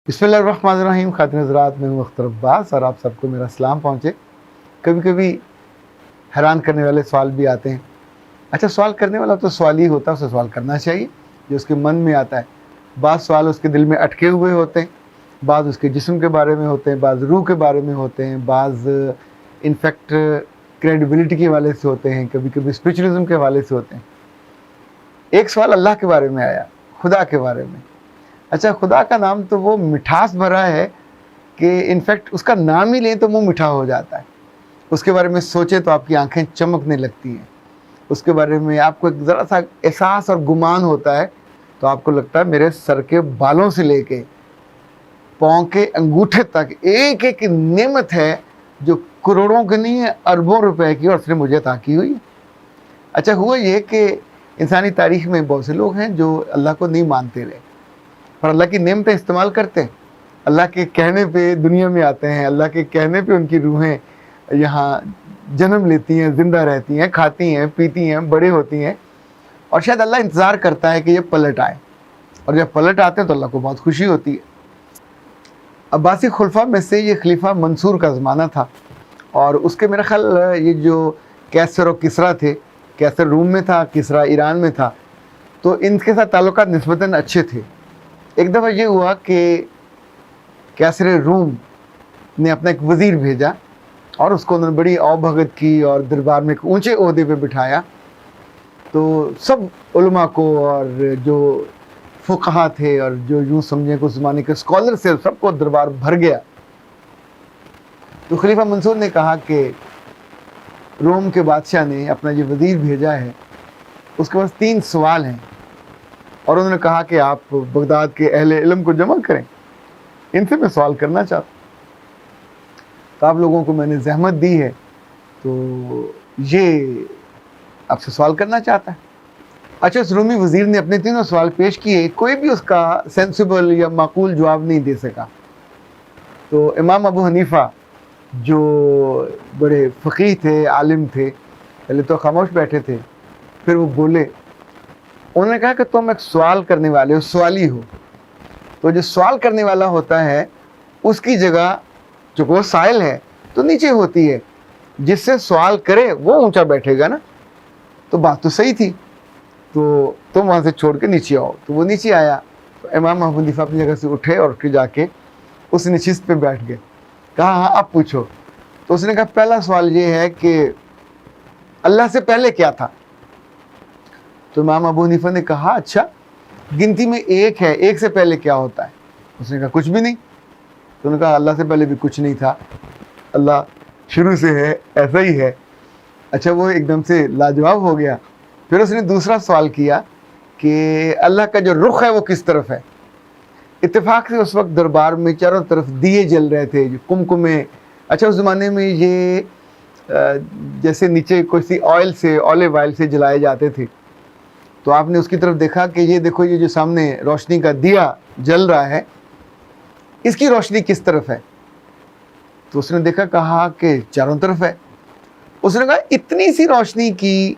بسم اللہ الرحمن الرحیم. خاتون حضرات، میں ہوں اختر عباس اور آپ سب کو میرا سلام پہنچے. کبھی کبھی حیران کرنے والے سوال بھی آتے ہیں. اچھا، سوال کرنے والا تو سوال ہی ہوتا ہے، اسے سوال کرنا چاہیے جو اس کے من میں آتا ہے. بعض سوال اس کے دل میں اٹکے ہوئے ہوتے ہیں، بعض اس کے جسم کے بارے میں ہوتے ہیں، بعض روح کے بارے میں ہوتے ہیں، بعض انفیکٹ کریڈیبلٹی کے حوالے سے ہوتے ہیں، کبھی کبھی اسپرچولیزم کے حوالے سے ہوتے ہیں. ایک سوال اللہ کے بارے میں آیا، خدا کے بارے میں. اچھا، خدا کا نام تو وہ مٹھاس بھرا ہے کہ انفیکٹ اس کا نام ہی لیں تو منہ میٹھا ہو جاتا ہے. اس کے بارے میں سوچیں تو آپ کی آنکھیں چمکنے لگتی ہیں. اس کے بارے میں آپ کو ایک ذرا سا احساس اور گمان ہوتا ہے تو آپ کو لگتا ہے میرے سر کے بالوں سے لے کے پاؤں کے انگوٹھے تک ایک ایک نعمت ہے جو کروڑوں کی نہیں ہے، اربوں روپے کی، اور اس نے مجھے عطا کی ہوئی ہے. اچھا، ہوا یہ کہ انسانی تاریخ میں بہت سے لوگ ہیں جو اللہ کو نہیں مانتے رہے، اور اللہ کی نعمتیں استعمال کرتے ہیں. اللہ کے کہنے پہ دنیا میں آتے ہیں، اللہ کے کہنے پہ ان کی روحیں یہاں جنم لیتی ہیں، زندہ رہتی ہیں، کھاتی ہیں، پیتی ہیں، بڑے ہوتی ہیں. اور شاید اللہ انتظار کرتا ہے کہ یہ پلٹ آئے، اور جب پلٹ آتے ہیں تو اللہ کو بہت خوشی ہوتی ہے. عباسی خلفاء میں سے یہ خلیفہ منصور کا زمانہ تھا، اور اس کے میرا خیال یہ جو کیسر و کسریٰ تھے، کیسر روم میں تھا، کسریٰ ایران میں تھا، تو ان کے ساتھ تعلقات نسبتاً اچھے تھے. ایک دفعہ یہ ہوا کہ کیسر روم نے اپنا ایک وزیر بھیجا، اور اس کو انہوں نے بڑی آؤ بھگت کی اور دربار میں ایک اونچے عہدے پہ بٹھایا. تو سب علماء کو اور جو فقہا تھے اور جو یوں سمجھیں کہ اس زمانے کے اسکالر سے سب کو دربار بھر گیا. تو خلیفہ منصور نے کہا کہ روم کے بادشاہ نے اپنا یہ وزیر بھیجا ہے، اس کے پاس 3 سوال ہیں، اور انہوں نے کہا کہ آپ بغداد کے اہل علم کو جمع کریں، ان سے میں سوال کرنا چاہتا ہوں. تو آپ لوگوں کو میں نے زحمت دی ہے تو یہ آپ سے سوال کرنا چاہتا ہے. اچھا، اس رومی وزیر نے اپنے 3 سوال پیش کیے، کوئی بھی اس کا سینسیبل یا معقول جواب نہیں دے سکا. تو امام ابو حنیفہ جو بڑے فقیہ تھے، عالم تھے، پہلے تو خاموش بیٹھے تھے، پھر وہ بولے. انہوں نے کہا کہ تم ایک سوال کرنے والے ہو، سوالی ہو. تو جو سوال کرنے والا ہوتا ہے اس کی جگہ جو وہ سائل ہے تو نیچے ہوتی ہے، جس سے سوال کرے وہ اونچا بیٹھے گا نا. تو بات تو صحیح تھی، تو تم وہاں سے چھوڑ کے نیچے آؤ. تو وہ نیچے آیا. تو امام ابو حنیفہ اپنی جگہ سے اٹھے اور جا کے اس نشست پہ بیٹھ گئے. کہا ہاں اب پوچھو. تو اس نے کہا پہلا سوال یہ ہے کہ اللہ سے پہلے کیا تھا؟ تو امام ابو حنیفہ نے کہا اچھا، گنتی میں 1 ہے، 1 سے پہلے کیا ہوتا ہے؟ اس نے کہا کچھ بھی نہیں. تو انہوں نے کہا اللہ سے پہلے بھی کچھ نہیں تھا، اللہ شروع سے ہے، ایسا ہی ہے. اچھا، وہ ایک دم سے لاجواب ہو گیا. پھر اس نے دوسرا سوال کیا کہ اللہ کا جو رخ ہے وہ کس طرف ہے؟ اتفاق سے اس وقت دربار میں چاروں طرف دیے جل رہے تھے، جو کمکمے. اچھا، اس زمانے میں یہ جیسے نیچے کوئی سی آئل سے، آلیو آئل سے جلائے جاتے تھے. تو آپ نے اس کی طرف دیکھا کہ یہ دیکھو، یہ جو سامنے روشنی کا دیا جل رہا ہے، اس کی روشنی کس طرف ہے؟ تو اس نے دیکھا، کہا کہ چاروں طرف ہے. اس نے کہا اتنی سی روشنی کی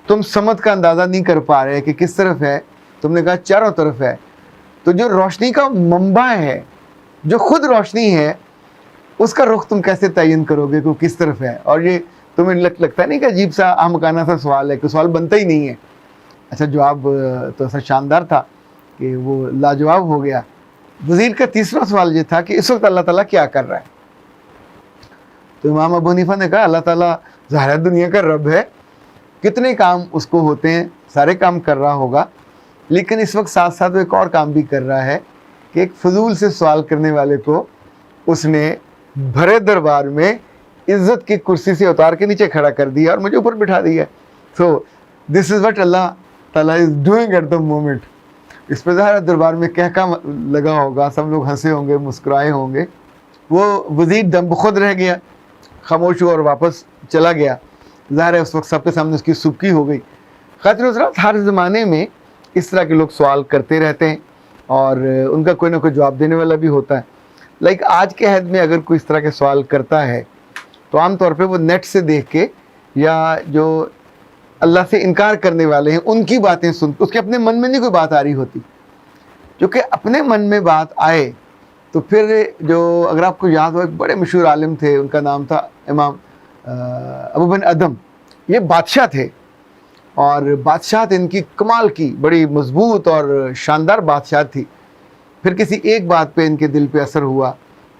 تم سمت کا اندازہ نہیں کر پا رہے کہ کس طرف ہے. تم نے کہا چاروں طرف ہے. تو جو روشنی کا منبع ہے، جو خود روشنی ہے، اس کا رخ تم کیسے تعین کرو گے کہ کس طرف ہے؟ اور یہ تمہیں لگتا نہیں کہ عجیب سا احمقانہ سا سوال ہے کہ سوال بنتا ہی نہیں ہے؟ اچھا، جواب تو ایسا شاندار تھا کہ وہ لاجواب ہو گیا. وزیر کا تیسرا سوال یہ تھا کہ اس وقت اللہ تعالیٰ کیا کر رہا ہے؟ تو امام ابو حنیفہ نے کہا اللہ تعالیٰ ظاہر دنیا کا رب ہے، کتنے کام اس کو ہوتے ہیں، سارے کام کر رہا ہوگا، لیکن اس وقت ساتھ ساتھ وہ ایک اور کام بھی کر رہا ہے کہ ایک فضول سے سوال کرنے والے کو اس نے بھرے دربار میں عزت کی کرسی سے اتار کے نیچے کھڑا کر دیا اور مجھے اوپر بٹھا دیا. سو دس از وٹ اللہ تعالیٰ is doing at the moment. اس پہ ظاہر دربار میں کہکا لگا ہوگا، سب لوگ ہنسے ہوں گے، مسکرائے ہوں گے. وہ وزیر دم بخود رہ گیا، خاموش ہوا اور واپس چلا گیا. ظاہر ہے اس وقت سب کے سامنے اس کی سبکی ہو گئی. خاطر حضرات، ہر زمانے میں اس طرح کے لوگ سوال کرتے رہتے ہیں اور ان کا کوئی نہ کوئی جواب دینے والا بھی ہوتا ہے. لائک آج کے عہد میں اگر کوئی اس طرح کے سوال کرتا ہے تو عام طور پہ وہ نیٹ سے دیکھ کے یا جو اللہ سے انکار کرنے والے ہیں ان کی باتیں سن، اس کے اپنے من میں نہیں کوئی بات آ رہی ہوتی. جو کہ اپنے من میں بات آئے تو پھر جو اگر آپ کو یاد ہو ایک بڑے مشہور عالم تھے، ان کا نام تھا امام ابو بن ادم. یہ بادشاہ تھے اور بادشاہت ان کی کمال کی بڑی مضبوط اور شاندار بادشاہت تھی. پھر کسی ایک بات پہ ان کے دل پہ اثر ہوا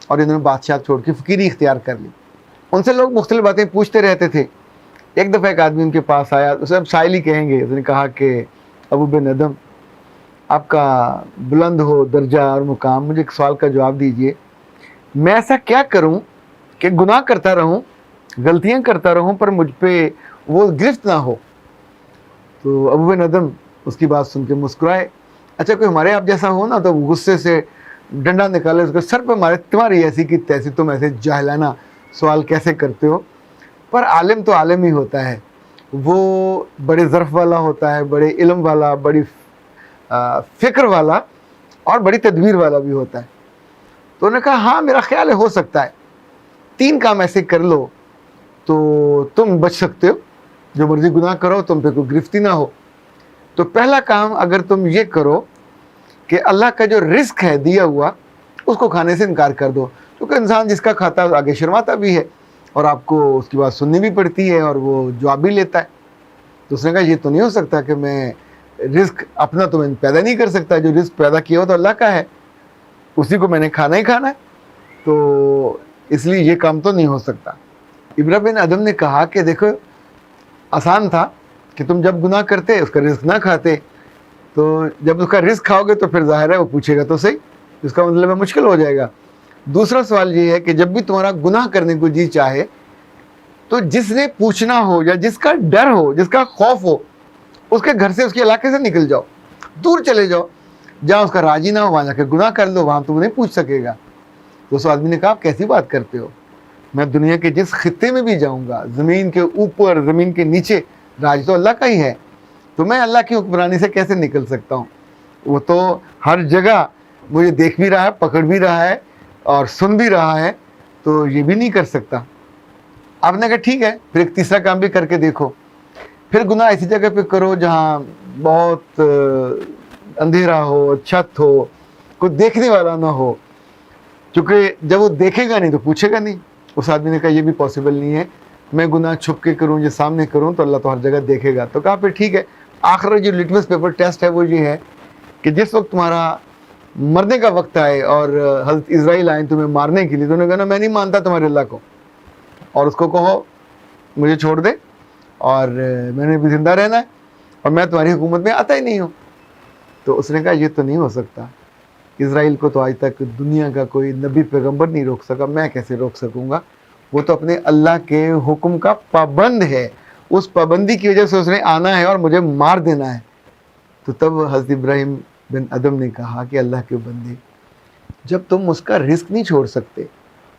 اور انہوں نے بادشاہت چھوڑ کے فقیری اختیار کر لی. ان سے لوگ مختلف باتیں پوچھتے رہتے تھے. ایک دفعہ ایک آدمی ان کے پاس آیا، اسے اب سائل ہی کہیں گے. اس نے کہا کہ ابو بن ادم، آپ کا بلند ہو درجہ اور مقام، مجھے ایک سوال کا جواب دیجئے. میں ایسا کیا کروں کہ گناہ کرتا رہوں، غلطیاں کرتا رہوں، پر مجھ پہ وہ گرفت نہ ہو؟ تو ابو بن ادم اس کی بات سن کے مسکرائے. اچھا کوئی ہمارے آپ جیسا ہو نا تو غصے سے ڈنڈا نکالے، اس کے سر پہ مارے، تمہاری ایسی کی تیسی، تم ایسے جاہلانہ سوال کیسے کرتے ہو؟ پر عالم تو عالم ہی ہوتا ہے، وہ بڑے ظرف والا ہوتا ہے، بڑے علم والا، بڑی فکر والا اور بڑی تدبیر والا بھی ہوتا ہے. تو انہوں نے کہا ہاں میرا خیال ہے ہو سکتا ہے 3 کام ایسے کر لو تو تم بچ سکتے ہو، جو مرضی گناہ کرو تم پہ کوئی گرفتی نہ ہو. تو پہلا کام اگر تم یہ کرو کہ اللہ کا جو رزق ہے دیا ہوا اس کو کھانے سے انکار کر دو، کیونکہ انسان جس کا کھاتا ہے آگے شرماتا بھی ہے اور آپ کو اس کی بات سننی بھی پڑتی ہے اور وہ جواب بھی لیتا ہے. تو اس نے کہا یہ تو نہیں ہو سکتا کہ میں رزق اپنا تو میں پیدا نہیں کر سکتا، جو رزق پیدا کیا ہو تو اللہ کا ہے، اسی کو میں نے کھانا ہی کھانا ہے، تو اس لیے یہ کام تو نہیں ہو سکتا. ابراہیم بن ادم نے کہا کہ دیکھو آسان تھا کہ تم جب گناہ کرتے اس کا رزق نہ کھاتے، تو جب اس کا رزق کھاؤ گے تو پھر ظاہر ہے وہ پوچھے گا تو صحیح، اس کا مطلب ہے مشکل ہو جائے گا. دوسرا سوال یہ ہے کہ جب بھی تمہارا گناہ کرنے کو جی چاہے تو جس نے پوچھنا ہو یا جس کا ڈر ہو، جس کا خوف ہو، اس کے گھر سے، اس کے علاقے سے نکل جاؤ، دور چلے جاؤ، جہاں اس کا راضی نہ ہو وہاں جا کے گناہ کر لو، وہاں تم نہیں پوچھ سکے گا. تو اس آدمی نے کہا آپ کیسی بات کرتے ہو، میں دنیا کے جس خطے میں بھی جاؤں گا، زمین کے اوپر زمین کے نیچے، راج تو اللہ کا ہی ہے، تو میں اللہ کی حکمرانی سے کیسے نکل سکتا ہوں؟ وہ تو ہر جگہ مجھے دیکھ بھی رہا ہے، پکڑ بھی رہا ہے اور سن بھی رہا ہے، تو یہ بھی نہیں کر سکتا. آپ نے کہا ٹھیک ہے پھر ایک تیسرا کام بھی کر کے دیکھو، پھر گناہ ایسی جگہ پہ کرو جہاں بہت اندھیرا ہو، چھت ہو، کوئی دیکھنے والا نہ ہو، کیونکہ جب وہ دیکھے گا نہیں تو پوچھے گا نہیں. اس آدمی نے کہا یہ بھی پاسبل نہیں ہے، میں گناہ چھپ کے کروں یا سامنے کروں تو اللہ تو ہر جگہ دیکھے گا. تو کہا پھر ٹھیک ہے، آخر جو لٹمس پیپر ٹیسٹ ہے وہ یہ ہے کہ جس وقت تمہارا مرنے کا وقت آئے اور حضرت اسرائیل آئیں تمہیں مارنے کے لیے، تو انہوں نے کہا میں نہیں مانتا تمہارے اللہ کو، اور اس کو کہو مجھے چھوڑ دے اور میں نے بھی زندہ رہنا ہے اور میں تمہاری حکومت میں آتا ہی نہیں ہوں. تو اس نے کہا یہ تو نہیں ہو سکتا، اسرائیل کو تو آج تک دنیا کا کوئی نبی پیغمبر نہیں روک سکا، میں کیسے روک سکوں گا؟ وہ تو اپنے اللہ کے حکم کا پابند ہے، اس پابندی کی وجہ سے اس نے آنا ہے اور مجھے مار دینا ہے. تو تب حضرت ابراہیم بن ادم نے کہا کہ اللہ کے بندے، جب تم اس کا رزق نہیں چھوڑ سکتے،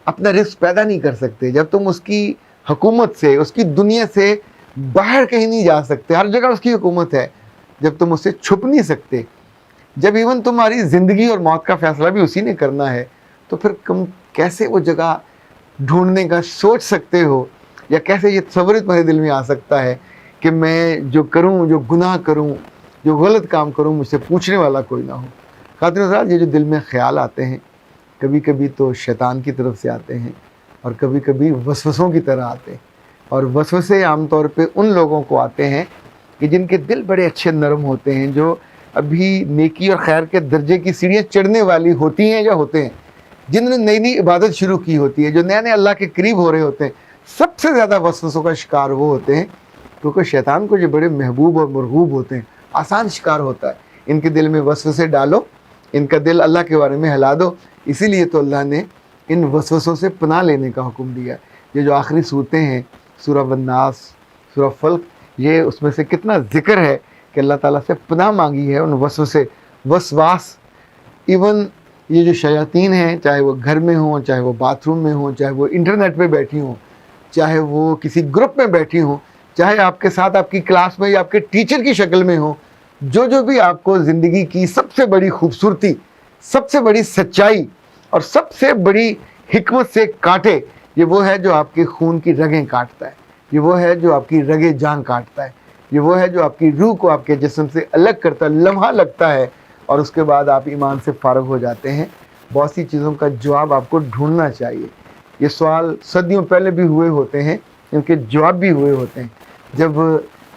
اپنا رزق پیدا نہیں کر سکتے، جب تم اس کی حکومت سے، اس کی دنیا سے باہر کہیں نہیں جا سکتے، ہر جگہ اس کی حکومت ہے، جب تم اس سے چھپ نہیں سکتے، جب ایون تمہاری زندگی اور موت کا فیصلہ بھی اسی نے کرنا ہے، تو پھر تم کیسے وہ جگہ ڈھونڈنے کا سوچ سکتے ہو، یا کیسے یہ تصور تمہارے دل میں آ سکتا ہے کہ میں جو کروں، جو گناہ کروں، جو غلط کام کروں، مجھ سے پوچھنے والا کوئی نہ ہو؟ خاطر حضرات، یہ جو دل میں خیال آتے ہیں کبھی کبھی تو شیطان کی طرف سے آتے ہیں اور کبھی کبھی وسوسوں کی طرح آتے ہیں. اور وسوسے عام طور پہ ان لوگوں کو آتے ہیں کہ جن کے دل بڑے اچھے نرم ہوتے ہیں، جو ابھی نیکی اور خیر کے درجے کی سیڑھیاں چڑھنے والی ہوتی ہیں یا ہوتے ہیں، جنہوں نے نئی نئی عبادت شروع کی ہوتی ہے، جو نئے نئے اللہ کے قریب ہو رہے ہوتے ہیں. سب سے زیادہ وسوسوں کا شکار وہ ہوتے ہیں کیونکہ شیطان کو جو بڑے محبوب اور مرغوب ہوتے ہیں، آسان شکار ہوتا ہے. ان کے دل میں وسوسے ڈالو، ان کا دل اللہ کے بارے میں ہلا دو. اسی لیے تو اللہ نے ان وسوسوں سے پناہ لینے کا حکم دیا. یہ جو آخری صورتیں ہیں، سورہ الناس، سورہ فلق، یہ اس میں سے کتنا ذکر ہے کہ اللہ تعالیٰ سے پناہ مانگی ہے ان وسوسے، وسواس. ایون یہ جو شیاطین ہیں، چاہے وہ گھر میں ہوں، چاہے وہ باتھ روم میں ہوں، چاہے وہ انٹرنیٹ پہ بیٹھی ہوں، چاہے وہ کسی گروپ میں بیٹھی ہوں، چاہے آپ کے ساتھ آپ کی کلاس میں یا آپ کے ٹیچر کی شکل میں ہوں، جو بھی آپ کو زندگی کی سب سے بڑی خوبصورتی، سب سے بڑی سچائی اور سب سے بڑی حکمت سے کاٹے، یہ وہ ہے جو آپ کے خون کی رگیں کاٹتا ہے، یہ وہ ہے جو آپ کی رگیں جان کاٹتا ہے، یہ وہ ہے جو آپ کی روح کو آپ کے جسم سے الگ کرتا ہے. لمحہ لگتا ہے اور اس کے بعد آپ ایمان سے فارغ ہو جاتے ہیں. بہت سی چیزوں کا جواب آپ کو ڈھونڈنا چاہیے. یہ سوال صدیوں پہلے بھی ہوئے ہوتے ہیں, ان کے جواب بھی ہوئے ہوتے ہیں. جب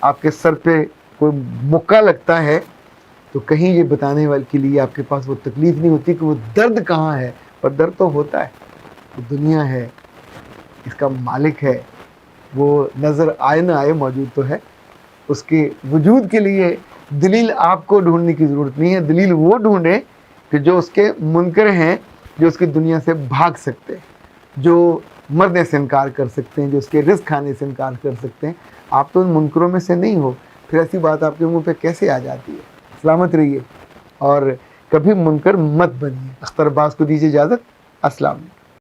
آپ کے سر پہ کوئی مکہ لگتا ہے تو کہیں یہ بتانے والے کے لیے آپ کے پاس وہ تکلیف نہیں ہوتی کہ وہ درد کہاں ہے, پر درد تو ہوتا ہے. وہ دنیا ہے, اس کا مالک ہے, وہ نظر آئے نہ آئے موجود تو ہے. اس کے وجود کے لیے دلیل آپ کو ڈھونڈنے کی ضرورت نہیں ہے. دلیل وہ ڈھونڈے کہ جو اس کے منکر ہیں, جو اس کی دنیا سے بھاگ سکتے ہیں, جو مرنے سے انکار کر سکتے ہیں, جو اس کے رزق کھانے سے انکار کر سکتے ہیں. آپ تو ان منکروں میں سے نہیں ہو, پھر ایسی بات آپ کے منہ پہ کیسے آ جاتی ہے؟ سلامت رہیے اور کبھی منکر مت بنیے. اختر عباس کو دیجیے اجازت. السلام علیکم.